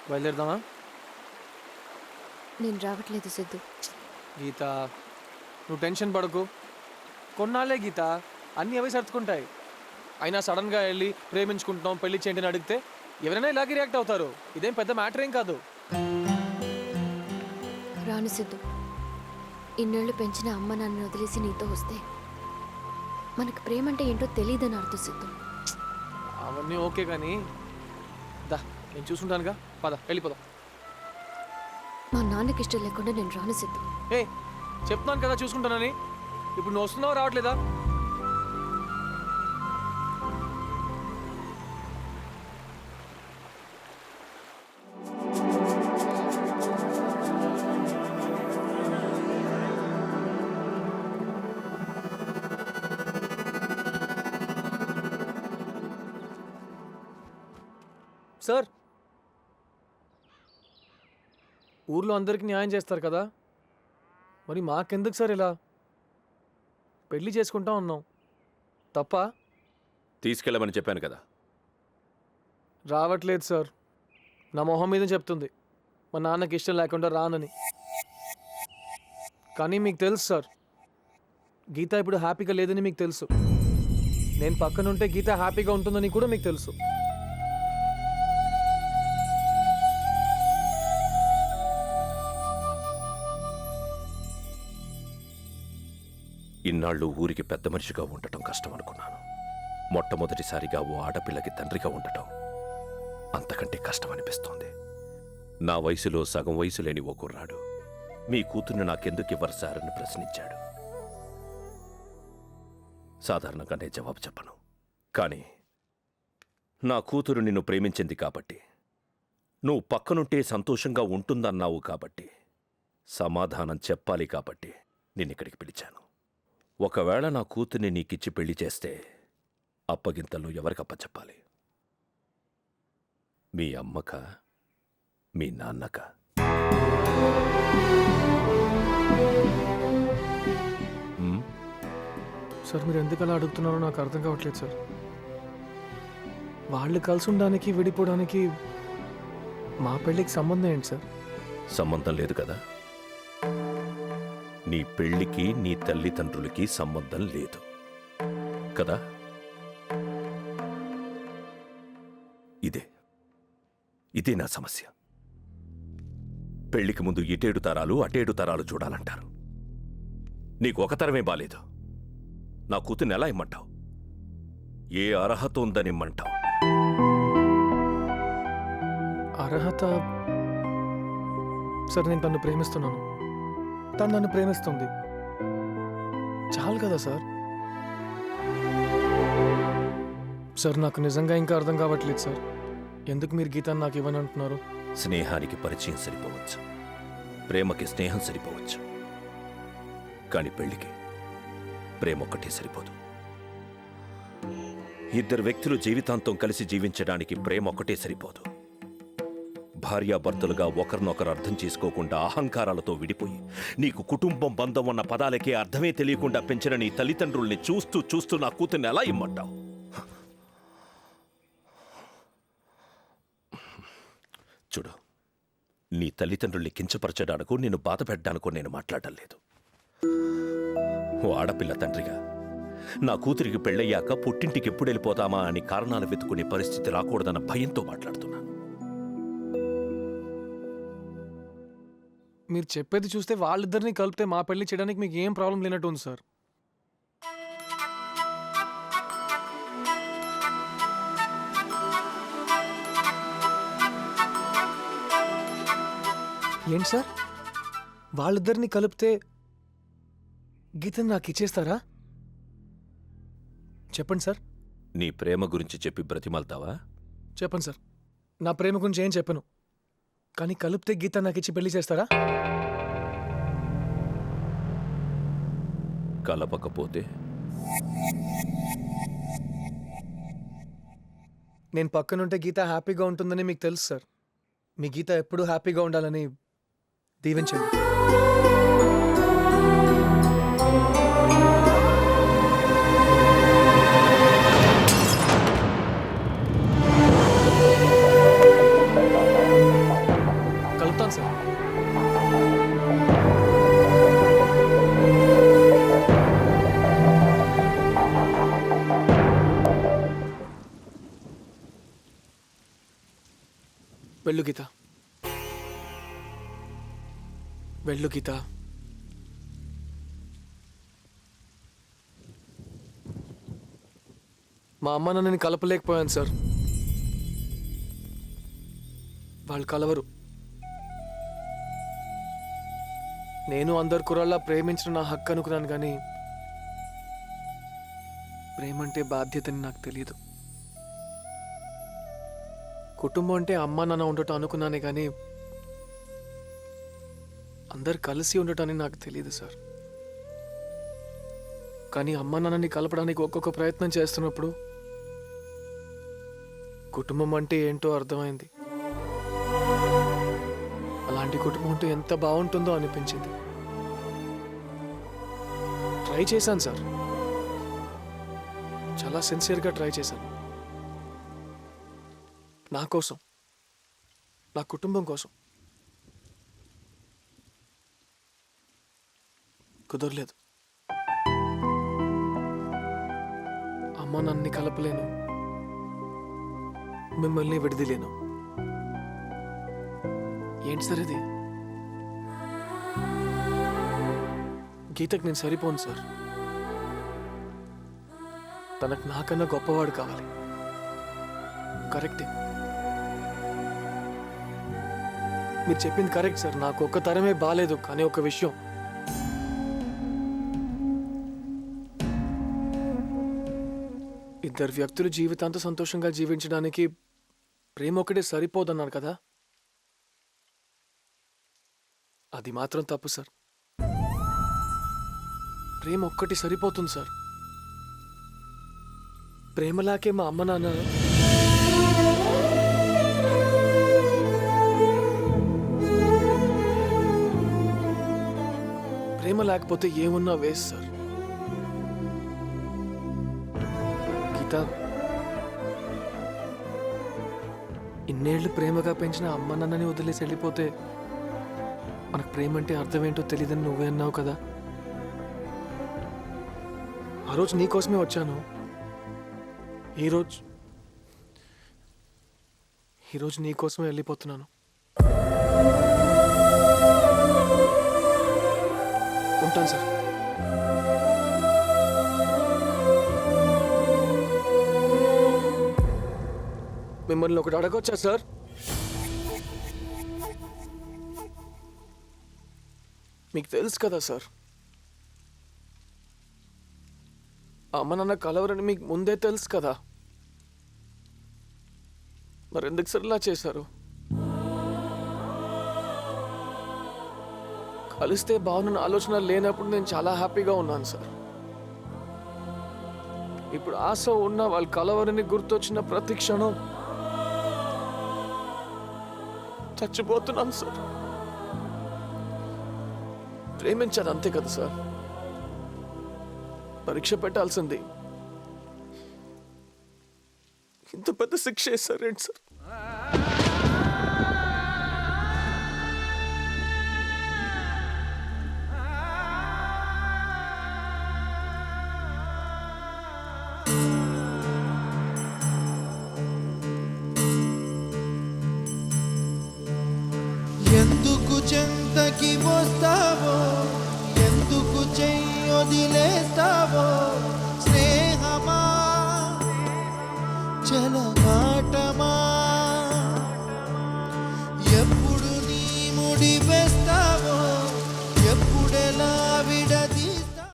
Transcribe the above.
బయలుదేరదామా? నేను రావట్లేదు సిద్ధు. గీత, నువ్వు టెన్షన్ పడకు. కొన్నాళ్ళే గీత, అన్నీ అవే సర్దుకుంటాయి. అయినా సడన్గా వెళ్ళి ప్రేమించుకుంటున్నాం పెళ్లి చేయండి అని అడిగితే ఎవరైనా ఇలాగే రియాక్ట్ అవుతారు. ఇదేం పెద్ద మ్యాటర్ ఏం కాదు. రాను సిద్ధు. ఇన్నేళ్లు పెంచిన అమ్మ నన్ను వదిలేసి నీతో వస్తే మనకు ప్రేమ అంటే ఏంటో తెలియదని అర్థం సిద్ధు. అవన్నీ ఓకే కానీ దా, నేను చూసుకుంటానుగా. పద వెళ్ళిపోదాం. మా నాన్నకి ఇష్టం లేకుండా నేను రాను సిద్ధు. ఏ చెప్తున్నాను కదా చూసుకుంటానని. ఇప్పుడు నువ్వు వస్తున్నావు రావట్లేదా? సార్, ఊర్లో అందరికీ న్యాయం చేస్తారు కదా, మరి మాకెందుకు సార్ ఇలా? పెళ్లి చేసుకుంటా ఉన్నాం, తప్ప? తీసుకెళ్ళమని చెప్పాను కదా. రావట్లేదు సార్. నా మొహం మీద చెప్తుంది మా నాన్నకి ఇష్టం లేకుండా రానని. కానీ మీకు తెలుసు సార్, గీత ఇప్పుడు హ్యాపీగా లేదని మీకు తెలుసు. నేను పక్కనుంటే గీత హ్యాపీగా ఉంటుందని కూడా మీకు తెలుసు. ఇన్నాళ్ళు ఊరికి పెద్ద మనిషిగా ఉండటం కష్టం అనుకున్నాను. మొట్టమొదటిసారిగా ఓ ఆడపిల్లకి తండ్రిగా ఉండటం అంతకంటే కష్టం అనిపిస్తోంది. నా వయసులో సగం వయసు లేని ఓ కుర్రాడు మీ కూతుర్ని నాకెందుకు ఇవ్వరు సార్ అని ప్రశ్నించాడు. సాధారణంగా నేను జవాబు చెప్పను. కానీ నా కూతురు నిన్ను ప్రేమించింది కాబట్టి, నువ్వు పక్కనుంటే సంతోషంగా ఉంటుందన్నావు కాబట్టి, సమాధానం చెప్పాలి కాబట్టి నిన్నిక్కడికి పిలిచాను. ఒకవేళ నా కూతుర్ని నీకిచ్చి పెళ్లి చేస్తే అప్పగింతలు ఎవరికప్ప చెప్పాలి? మీ అమ్మక, మీ నాన్నక? సార్, మీరు ఎందుకు అలా అడుగుతున్నారో నాకు అర్థం కావట్లేదు సార్. వాళ్ళు కలిసి ఉండడానికి విడిపోవడానికి మా పెళ్ళికి సంబంధం ఏంటి సార్? సంబంధం లేదు కదా. నీ పెళ్లికి నీ తల్లిదండ్రులకి సంబంధం లేదు కదా. ఇదే నా సమస్య. పెళ్లికి ముందు ఇటేడు తరాలు అటేడు తరాలు చూడాలంటారు. నీకు ఒక తరమే బాలేదు. నా కూతుర్ని ఎలా ఇమ్మంటావు? ఏ అర్హత ఉందని ఇమ్మంటావు? అర్హత? సార్, నేను తను ప్రేమిస్తున్నాను, తను నన్ను ప్రేమిస్తుంది. చాలు కదా సార్. సార్, నాకు నిజంగా ఇంకా అర్థం కావట్లేదు సార్. ఎందుకు మీరు గీతాన్ని నాకు ఇవ్వని అంటున్నారు? స్నేహానికి పరిచయం సరిపోవచ్చు, ప్రేమకి స్నేహం సరిపోవచ్చు, కానీ పెళ్లికి ప్రేమ ఒక్కటే సరిపోదు. ఇద్దరు వ్యక్తులు జీవితాంతం కలిసి జీవించడానికి ప్రేమ ఒక్కటే సరిపోదు. భార్యాభర్తలుగా ఒకరినొకరు అర్థం చేసుకోకుండా అహంకారాలతో విడిపోయి నీకు కుటుంబం బంధం ఉన్న పదాలకే అర్థమే తెలియకుండా పెంచిన నీ తల్లిదండ్రుల్ని చూస్తూ నా కూతుర్ని ఎలా ఇమ్మంటావు? చూడు, నీ తల్లిదండ్రుల్ని కించపరచడానికో నిన్ను బాధ పెట్టడానికో నేను మాట్లాడటం లేదు. ఓ ఆడపిల్ల తండ్రిగా నా కూతురికి పెళ్ళయ్యాక పుట్టింటికి ఎప్పుడు వెళ్ళిపోతామా అని కారణాలు వెతుకునే పరిస్థితి రాకూడదన్న భయంతో మాట్లాడుతున్నాను. మీరు చెప్పేది చూస్తే వాళ్ళిద్దరిని కలిపితే మా పెళ్లి చేయడానికి మీకు ఏం ప్రాబ్లం లేనట్టు ఉంది సార్. ఏంటి సార్, వాళ్ళిద్దరిని కలిపితే గీతని నాకు ఇచ్చేస్తారా? చెప్పండి సార్. నీ ప్రేమ గురించి చెప్పి బ్రతిమాలతావా? చెప్పండి సార్, నా ప్రేమ గురించి ఏం చెప్పను, కానీ కలిపితే గీత నాకు ఇచ్చి పెళ్లి చేస్తారా? కలపకపోతే? నేను పక్కనుంటే గీత హ్యాపీగా ఉంటుందని మీకు తెలుసు సార్. మీ గీత ఎప్పుడూ హ్యాపీగా ఉండాలని దీవించండి. వెళ్ళు గీత, వెళ్ళు గీత. మా అమ్మ నన్ను కలపలేకపోయాను సార్. వాళ్ళు కలవరు. నేను అందరు కుర్రాళ్ళ ప్రేమించిన నా హక్కు అనుకున్నాను, కానీ ప్రేమంటే బాధ్యతని నాకు తెలియదు. కుటుంబం అంటే అమ్మ నాన్న ఉండటం అనుకున్నానే, కానీ అందరు కలిసి ఉండటాన్ని నాకు తెలియదు సార్. కానీ అమ్మ నాన్నని కలపడానికి ఒక్కొక్క ప్రయత్నం చేస్తున్నప్పుడు కుటుంబం అంటే ఏంటో అర్థమైంది. అలాంటి కుటుంబం ఉంటే ఎంత బాగుంటుందో అనిపించింది. ట్రై చేశాను సార్, చాలా సిన్సియర్గా ట్రై చేశాను. నా కోసం, నా కుటుంబం కోసం. కుదరలేదు. అమ్మ నన్ను కలపలేను, మిమ్మల్ని విడదలేను. ఏంటి సార్ ఇది? గీతకు నేను సరిపోను సార్. తనకు నాకన్నా గొప్పవాడు కావాలి. కరెక్టే, మీరు చెప్పింది కరెక్ట్ సార్. నాకు ఒక్క తరమే బాలేదు, కానీ ఒక విషయం, ఇద్దరు వ్యక్తులు జీవితాంతం సంతోషంగా జీవించడానికి ప్రేమ ఒకటే సరిపోదన్నారు కదా, అది మాత్రం తప్పు సార్. ప్రేమ ఒక్కటి సరిపోతుంది సార్. ప్రేమలాకే మా అమ్మ నాన్న ప్రేమ లేకపోతే ఏమున్నా వేస్ట్ సార్. గీత, ఇన్నేళ్లు ప్రేమగా పెంచిన అమ్మ నాన్నని వదిలేసి వెళ్ళిపోతే మనకు ప్రేమ అంటే అర్థం ఏంటో తెలియదని నువ్వే అన్నావు కదా. ఆ రోజు నీకోసమే వచ్చాను. ఈరోజు నీకోసమే వెళ్ళిపోతున్నాను. ఉంటాను సార్. మిమ్మల్ని ఒకటి అడగొచ్చా సార్? మీకు తెలుసు కదా సార్, అమ్మ నాన్న కలవరని మీకు ముందే తెలుసు కదా, మరి ఎందుకు సార్ ఇలా చేశారు? కలిస్తే బాగున్న ఆలోచన లేనప్పుడు నేను చాలా హ్యాపీగా ఉన్నాను సార్. ఇప్పుడు ఆశ ఉన్న వాళ్ళు కలవరని గుర్తొచ్చిన ప్రతి క్షణం చచ్చిపోతున్నాను సార్. ప్రేమించాను అంతే కదా సార్, పరీక్ష పెట్టాల్సింది. ఇంత పెద్ద శిక్ష వేస్తారేంటి సార్? ఎందుకు చెంతకి వస్తావో, ఎందుకు చెయ్యొదిలేస్తావో, స్నేహమా చెలగాటమా